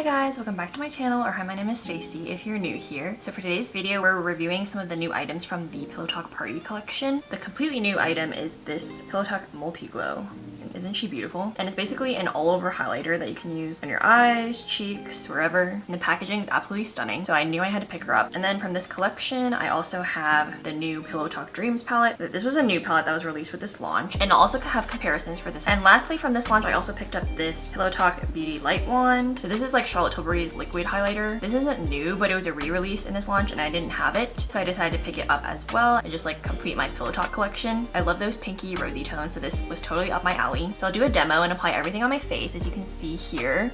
guys, welcome back to my channel, or hi, my name is Stacy if you're new here. So for today's video, we're reviewing some of the new items from the Pillowtalk Party collection. The completely new item is this Pillowtalk Multiglow. Isn't she beautiful? And it's basically an all-over highlighter that you can use on your eyes, cheeks, wherever. And the packaging is absolutely stunning, so I knew I had to pick her up. And then from this collection, I also have the new Pillowtalk Dreams palette. This was a new palette that was released with this launch, and I'll also have comparisons for this. And lastly, from this launch, I also picked up this Pillowtalk Beauty Light Wand. So this is like Charlotte Tilbury's liquid highlighter. This isn't new, but it was a re-release in this launch, and I didn't have it, so I decided to pick it up as well and just like complete my Pillowtalk collection. I love those pinky rosy tones, so this was totally up my alley. So I'll do a demo and apply everything on my face, as you can see here.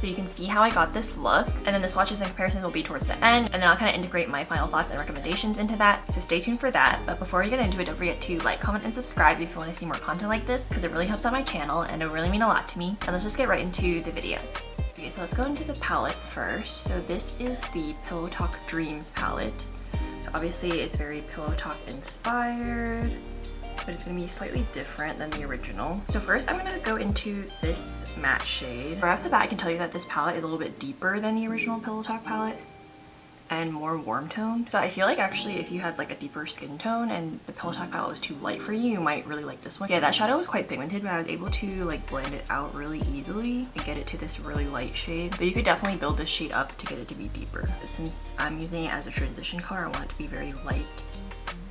So you can see how I got this look, and then the swatches and comparisons will be towards the end, and then I'll kind of integrate my final thoughts and recommendations into that, so stay tuned for that. But before we get into it, don't forget to like, comment, and subscribe if you want to see more content like this, because it really helps out my channel and it will really mean a lot to me. And let's just get right into the video. Okay, so let's go into the palette first. So this is the Pillowtalk Dreams palette. So obviously it's very Pillowtalk inspired, but it's going to be slightly different than the original. So first I'm going to go into this matte shade. Right off the bat, I can tell you that this palette is a little bit deeper than the original Pillowtalk palette and more warm tone. So I feel like actually if you had like a deeper skin tone and the Pillowtalk palette was too light for you, you might really like this one. Yeah, that shadow was quite pigmented, but I was able to like blend it out really easily and get it to this really light shade. But you could definitely build this shade up to get it to be deeper. But since I'm using it as a transition color, I want it to be very light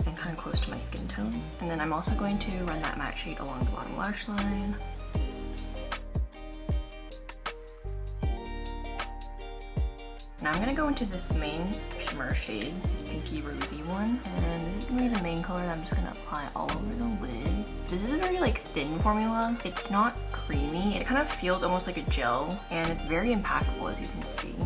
and kind of close to my skin tone. And then I'm also going to run that matte shade along the bottom lash line. Now I'm gonna go into this main shimmer shade, this pinky rosy one, and this is gonna be the main color that I'm just gonna apply all over the lid. This is a very like thin formula. It's not creamy. It kind of feels almost like a gel, and it's very impactful, as you can see.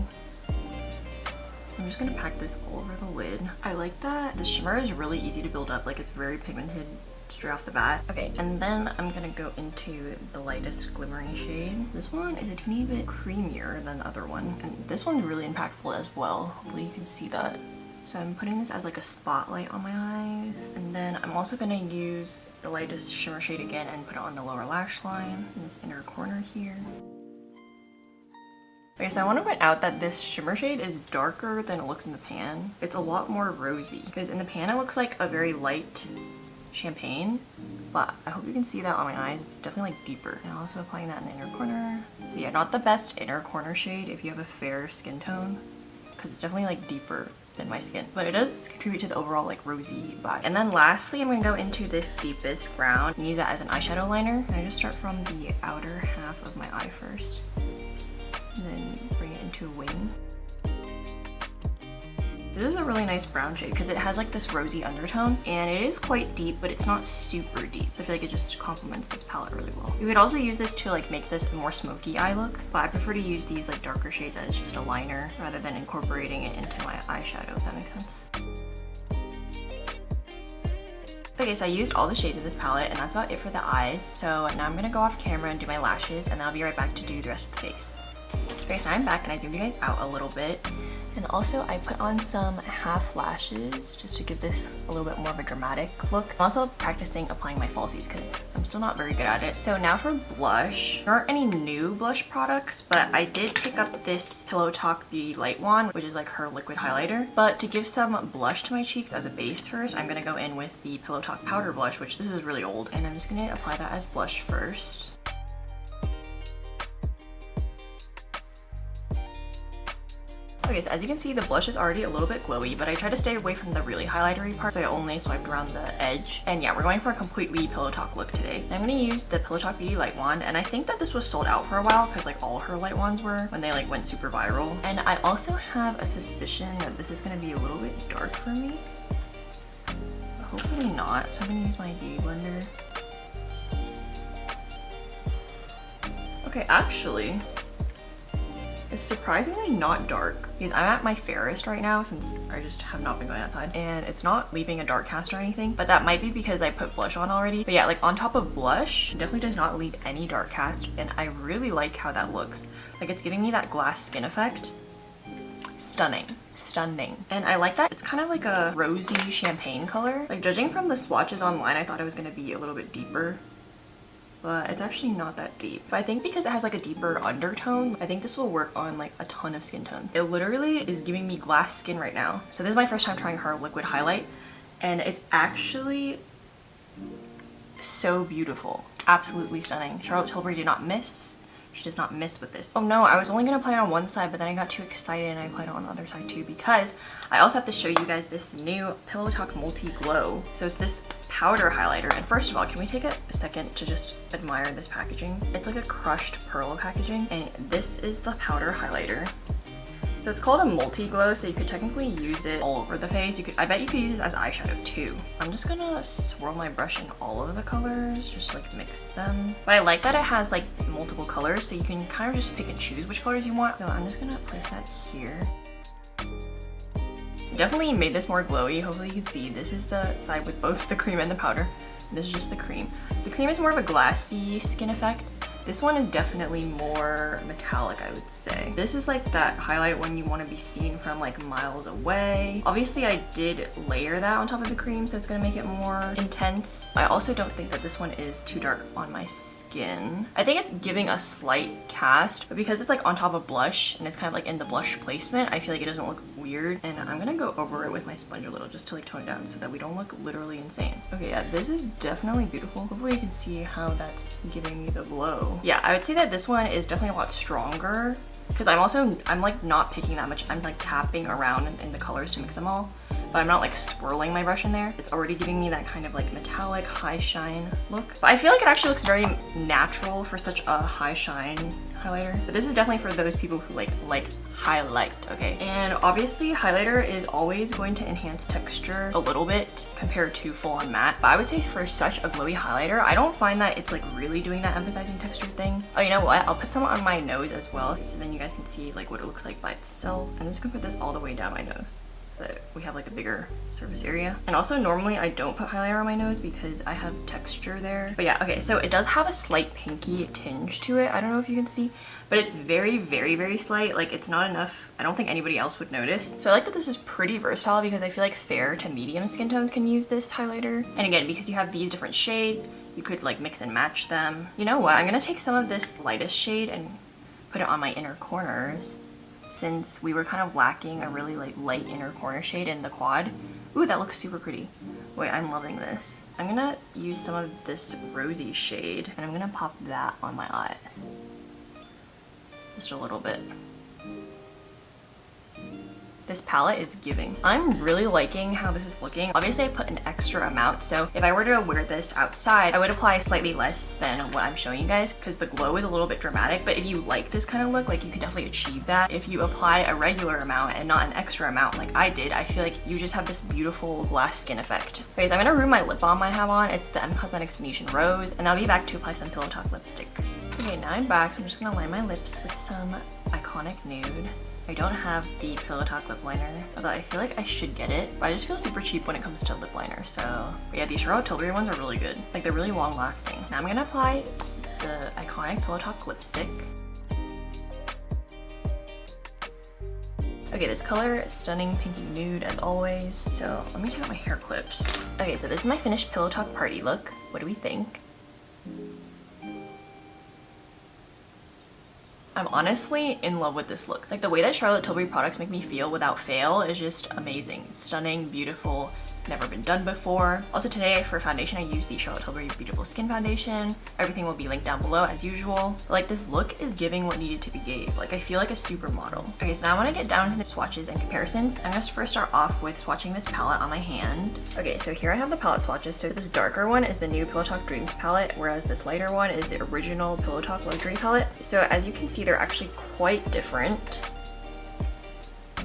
I'm just gonna pack this all over the lid. I like that the shimmer is really easy to build up, like it's very pigmented straight off the bat. Okay, and then I'm gonna go into the lightest glimmering shade. This one is a teeny bit creamier than the other one, and this one's really impactful as well. Hopefully you can see that. So I'm putting this as like a spotlight on my eyes, and then I'm also gonna use the lightest shimmer shade again and put it on the lower lash line in this inner corner here. Okay, so I want to point out that this shimmer shade is darker than it looks in the pan. It's a lot more rosy, because in the pan it looks like a very light champagne, but I hope you can see that on my eyes. It's definitely like deeper. And I'm also applying that in the inner corner. So yeah, not the best inner corner shade if you have a fair skin tone, because it's definitely like deeper than my skin, but it does contribute to the overall like rosy vibe. And then lastly, I'm going to go into this deepest brown and use that as an eyeshadow liner. And I just start from the outer half of my eye first, and then bring it into a wing. This is a really nice brown shade because it has like this rosy undertone, and it is quite deep, but it's not super deep. I feel like it just complements this palette really well. You could also use this to like make this a more smoky eye look, but I prefer to use these like darker shades as just a liner rather than incorporating it into my eyeshadow, if that makes sense. Okay, so I used all the shades of this palette, and that's about it for the eyes. So now I'm gonna go off camera and do my lashes, and then I'll be right back to do the rest of the face. Okay, so I'm back and I zoomed you guys out a little bit. And also I put on some half lashes just to give this a little bit more of a dramatic look. I'm also practicing applying my falsies because I'm still not very good at it. So now for blush. There aren't any new blush products, but I did pick up this Pillowtalk Beauty Light Wand, which is like her liquid highlighter. But to give some blush to my cheeks as a base first, I'm gonna go in with the Pillowtalk Powder Blush, which this is really old. And I'm just gonna apply that as blush first. Okay, so as you can see, the blush is already a little bit glowy, but I try to stay away from the really highlightery part, so I only swiped around the edge. And yeah, we're going for a completely Pillowtalk look today. I'm gonna use the Pillowtalk Beauty Light Wand, and I think that this was sold out for a while because like all her light wands were when they like went super viral. And I also have a suspicion that this is gonna be a little bit dark for me. But hopefully not, so I'm gonna use my beauty blender. Okay, actually, it's surprisingly not dark because I'm at my fairest right now since I just have not been going outside, and it's not leaving a dark cast or anything, but that might be because I put blush on already. But yeah, like on top of blush, it definitely does not leave any dark cast, and I really like how that looks. Like it's giving me that glass skin effect. Stunning. Stunning. And I like that it's kind of like a rosy champagne color. Like judging from the swatches online, I thought it was going to be a little bit deeper. but it's actually not that deep. But I think because it has like a deeper undertone, I think this will work on like a ton of skin tones. It literally is giving me glass skin right now. So this is my first time trying her liquid highlight, and it's actually so beautiful. Absolutely stunning. Charlotte Tilbury did not miss. She does not miss with this. Oh no, I was only gonna apply it on one side, but then I got too excited and I applied it on the other side too, because I also have to show you guys this new Pillowtalk Multiglow. So it's this powder highlighter, and first of all, can we take a second to just admire this packaging? It's like a crushed pearl packaging, and this is the powder highlighter. So it's called a Multiglow, so you could technically use it all over the face. I bet you could use this as eyeshadow too. I'm just gonna swirl my brush in all of the colors, just like mix them. But I like that it has like multiple colors, so you can kind of just pick and choose which colors you want. So I'm just gonna place that here. Definitely made this more glowy. Hopefully you can see this is the side with both the cream and the powder. This is just the cream. So the cream is more of a glassy skin effect. This one is definitely more metallic, I would say. This is like that highlight when you want to be seen from like miles away. Obviously I did layer that on top of the cream, so it's gonna make it more intense. I also don't think that this one is too dark on my skin. I think it's giving a slight cast, but because it's like on top of blush and it's kind of like in the blush placement, I feel like it doesn't look weird. And I'm gonna go over it with my sponge a little just to like tone it down so that we don't look literally insane. Okay, yeah, this is definitely beautiful. Hopefully you can see how that's giving me the glow. Yeah, I would say that this one is definitely a lot stronger, because I'm like not picking that much. I'm like tapping around in the colors to mix them all, but I'm not like swirling my brush in there. It's already giving me that kind of like metallic high shine look. But I feel like it actually looks very natural for such a high shine highlighter. But this is definitely for those people who like highlight, okay? And obviously highlighter is always going to enhance texture a little bit compared to full on matte. But I would say for such a glowy highlighter, I don't find that it's like really doing that emphasizing texture thing. Oh, you know what? I'll put some on my nose as well, so then you guys can see like what it looks like by itself. I'm just gonna put this all the way down my nose, so that we have like a bigger surface area. And also normally I don't put highlighter on my nose because I have texture there. But yeah, okay, so it does have a slight pinky tinge to it. I don't know if you can see, but it's very, very, very slight. Like it's not enough. I don't think anybody else would notice. So I like that this is pretty versatile, because I feel like fair to medium skin tones can use this highlighter. And again, because you have these different shades, you could like mix and match them. You know what? I'm gonna take some of this lightest shade and put it on my inner corners, since we were kind of lacking a really like light inner corner shade in the quad. Ooh, that looks super pretty. Wait, I'm loving this. I'm gonna use some of this rosy shade and I'm gonna pop that on my eyes. Just a little bit. This palette is giving. I'm really liking how this is looking. Obviously I put an extra amount, so if I were to wear this outside, I would apply slightly less than what I'm showing you guys, because the glow is a little bit dramatic. But if you like this kind of look, like you can definitely achieve that if you apply a regular amount and not an extra amount like I did. I feel like you just have this beautiful glass skin effect. Okay, so I'm gonna ruin my lip balm I have on. It's the M Cosmetics Venetian Rose, and I'll be back to apply some Pillowtalk lipstick. Okay, now I'm back. So I'm just gonna line my lips with some Iconic Nude. I don't have the Pillowtalk lip liner, although I feel like I should get it, but I just feel super cheap when it comes to lip liner. So but yeah, these Charlotte Tilbury ones are really good. Like they're really long lasting. Now I'm gonna apply the Iconic Pillowtalk lipstick. Okay, this color is stunning pinky nude as always. So let me take out my hair clips. Okay, so this is my finished Pillowtalk party look. What do we think? I'm honestly in love with this look. Like the way that Charlotte Tilbury products make me feel without fail is just amazing. It's stunning, beautiful, never been done before. Also today for foundation I used the Charlotte Tilbury Beautiful Skin Foundation. Everything will be linked down below as usual. But, like this look is giving what needed to be gave. Like I feel like a supermodel. Okay, so now I want to get down to the swatches and comparisons. I'm gonna first start off with swatching this palette on my hand. Okay, so here I have the palette swatches. So this darker one is the new Pillowtalk Dreams palette, whereas this lighter one is the original Pillowtalk Luxury palette. So as you can see, they're actually quite different.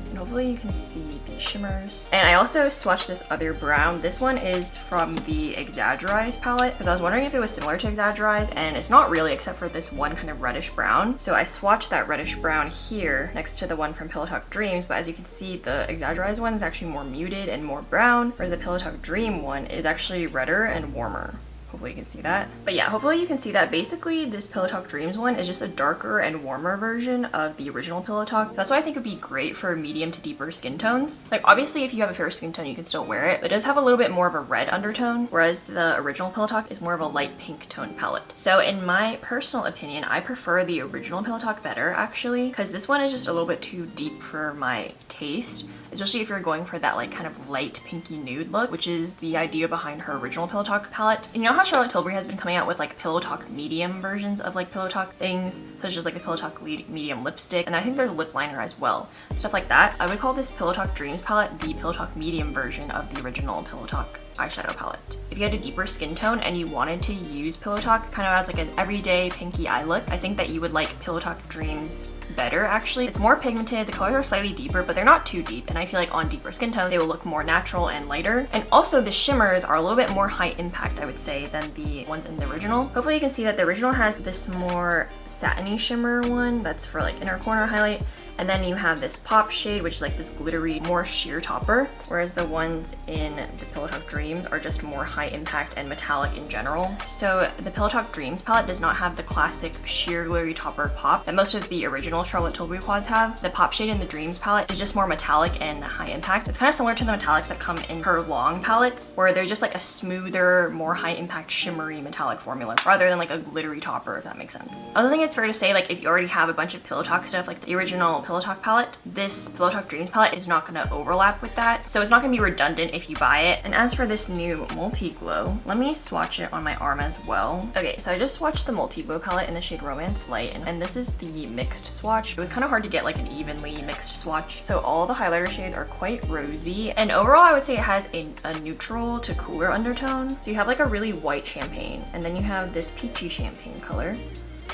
And hopefully you can see the shimmers. And I also swatched this other brown. This one is from the Exaggerize palette, because I was wondering if it was similar to Exaggerize, and it's not really, except for this one kind of reddish brown. So I swatched that reddish brown here next to the one from Pillowtalk Dreams, but as you can see, the Exaggerize one is actually more muted and more brown, whereas the Pillowtalk Dream one is actually redder and warmer. Hopefully you can see that. But yeah, hopefully you can see that basically this Pillowtalk Dreams one is just a darker and warmer version of the original Pillowtalk. So that's why I think it would be great for medium to deeper skin tones. Like obviously if you have a fair skin tone you can still wear it, but it does have a little bit more of a red undertone, whereas the original Pillowtalk is more of a light pink tone palette. So in my personal opinion, I prefer the original Pillowtalk better actually, because this one is just a little bit too deep for my taste. Especially if you're going for that like kind of light pinky nude look, which is the idea behind her original Pillowtalk palette. And you know how Charlotte Tilbury has been coming out with like Pillowtalk medium versions of like Pillowtalk things, such as like the Pillowtalk medium lipstick, and I think there's a lip liner as well. Stuff like that. I would call this Pillowtalk Dreams palette the Pillowtalk medium version of the original Pillowtalk eyeshadow palette. If you had a deeper skin tone and you wanted to use Pillowtalk kind of as like an everyday pinky eye look, I think that you would like Pillowtalk Dreams better actually. It's more pigmented, the colors are slightly deeper, but they're not too deep, and I feel like on deeper skin tones they will look more natural and lighter. And also the shimmers are a little bit more high impact, I would say, than the ones in the original. Hopefully you can see that the original has this more satiny shimmer one that's for like inner corner highlight. And then you have this pop shade, which is like this glittery, more sheer topper, whereas the ones in the Pillowtalk Dreams are just more high impact and metallic in general. So the Pillowtalk Dreams palette does not have the classic sheer glittery topper pop that most of the original Charlotte Tilbury quads have. The pop shade in the Dreams palette is just more metallic and high impact. It's kind of similar to the metallics that come in her long palettes, where they're just like a smoother, more high impact shimmery metallic formula, rather than like a glittery topper, if that makes sense. I also think it's fair to say, like, if you already have a bunch of Pillowtalk stuff, like the original Pillowtalk palette, this Pillowtalk Dreams palette is not going to overlap with that, so it's not going to be redundant if you buy it. And as for this new Multiglow, let me swatch it on my arm as well. Okay, so I just swatched the Multiglow palette in the shade Romance Light, and this is the mixed swatch. It was kind of hard to get like an evenly mixed swatch, so all the highlighter shades are quite rosy, and overall I would say it has a neutral to cooler undertone. So you have like a really white champagne, and then you have this peachy champagne color,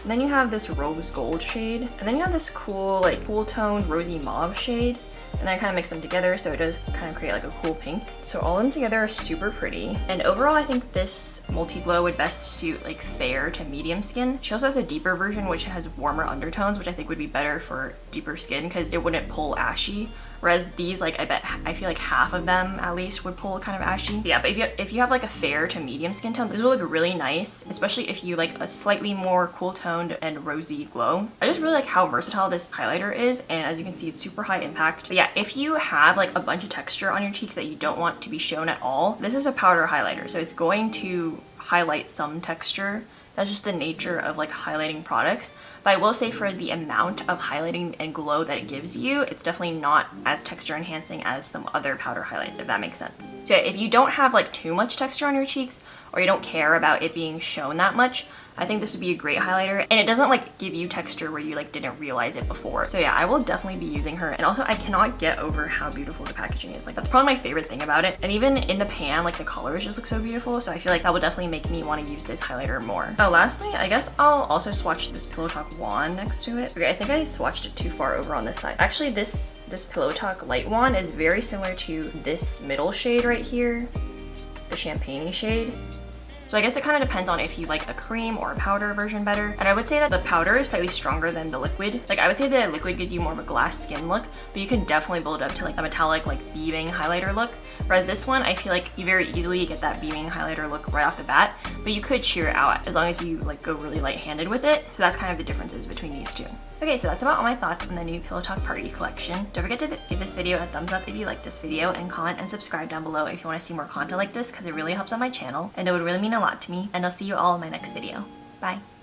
and then you have this rose gold shade, and then you have this cool like cool toned rosy mauve shade, and I kind of mix them together so it does kind of create like a cool pink. So all of them together are super pretty, and overall I think this Multiglow would best suit like fair to medium skin. She also has a deeper version which has warmer undertones, which I think would be better for deeper skin because it wouldn't pull ashy. Whereas these, like, I feel like half of them at least would pull kind of ashy. But yeah, but if you have like a fair to medium skin tone, this will look really nice, especially if you like a slightly more cool toned and rosy glow. I just really like how versatile this highlighter is, and as you can see, it's super high impact. But yeah, if you have like a bunch of texture on your cheeks that you don't want to be shown at all, this is a powder highlighter, so it's going to highlight some texture. That's just the nature of like highlighting products. But I will say for the amount of highlighting and glow that it gives you, it's definitely not as texture enhancing as some other powder highlights, if that makes sense. So if you don't have like too much texture on your cheeks, or you don't care about it being shown that much, I think this would be a great highlighter, and it doesn't like give you texture where you like didn't realize it before. So yeah, I will definitely be using her. And also I cannot get over how beautiful the packaging is. Like that's probably my favorite thing about it. And even in the pan, like the colors just look so beautiful. So I feel like that will definitely make me want to use this highlighter more. Oh, lastly, I guess I'll also swatch this Pillowtalk wand next to it. Okay, I think I swatched it too far over on this side. Actually, this Pillowtalk light wand is very similar to this middle shade right here, the champagne-y shade. So I guess it kind of depends on if you like a cream or a powder version better. And I would say that the powder is slightly stronger than the liquid. Like I would say the liquid gives you more of a glass skin look, but you can definitely build it up to like a metallic, like beaming highlighter look. Whereas this one, I feel like you very easily get that beaming highlighter look right off the bat, but you could sheer it out as long as you like go really light-handed with it. So that's kind of the differences between these two. Okay, so that's about all my thoughts on the new Pillowtalk Party collection. Don't forget to give this video a thumbs up if you like this video, and comment and subscribe down below if you want to see more content like this, because it really helps on my channel and it would really mean a lot to me. And I'll see you all in my next video. Bye!